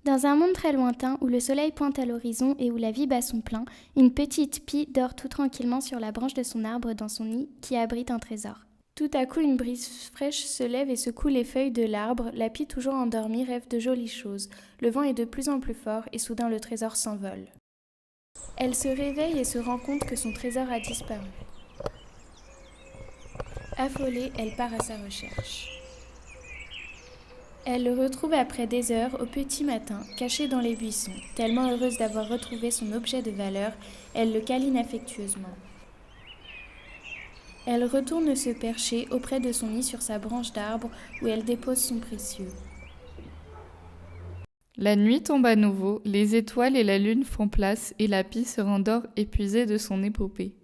Dans un monde très lointain, où le soleil pointe à l'horizon et où la vie bat son plein, une petite pie dort tout tranquillement sur la branche de son arbre dans son nid qui abrite un trésor. Tout à coup, une brise fraîche se lève et secoue les feuilles de l'arbre. La pie, toujours endormie, rêve de jolies choses. Le vent est de plus en plus fort et soudain le trésor s'envole. Elle se réveille et se rend compte que son trésor a disparu. Affolée, elle part à sa recherche. Elle le retrouve après des heures, au petit matin, caché dans les buissons. Tellement heureuse d'avoir retrouvé son objet de valeur, elle le câline affectueusement. Elle retourne se percher auprès de son nid sur sa branche d'arbre où elle dépose son précieux. La nuit tombe à nouveau, les étoiles et la lune font place et la pie se rendort épuisée de son épopée.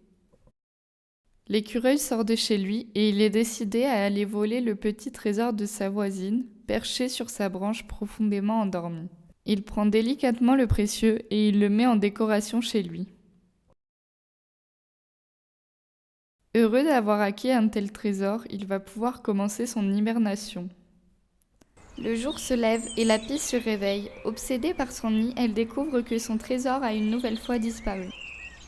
L'écureuil sort de chez lui et il est décidé à aller voler le petit trésor de sa voisine, perché sur sa branche profondément endormie. Il prend délicatement le précieux et il le met en décoration chez lui. Heureux d'avoir acquis un tel trésor, il va pouvoir commencer son hibernation. Le jour se lève et la pie se réveille. Obsédée par son nid, elle découvre que son trésor a une nouvelle fois disparu.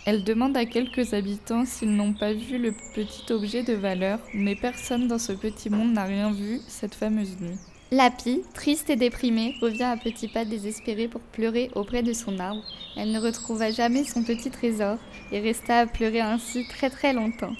Elle demande à quelques habitants s'ils n'ont pas vu le petit objet de valeur, mais personne dans ce petit monde n'a rien vu cette fameuse nuit. La pie, triste et déprimée, revient à petits pas désespérée pour pleurer auprès de son arbre. Elle ne retrouva jamais son petit trésor et resta à pleurer ainsi très très longtemps.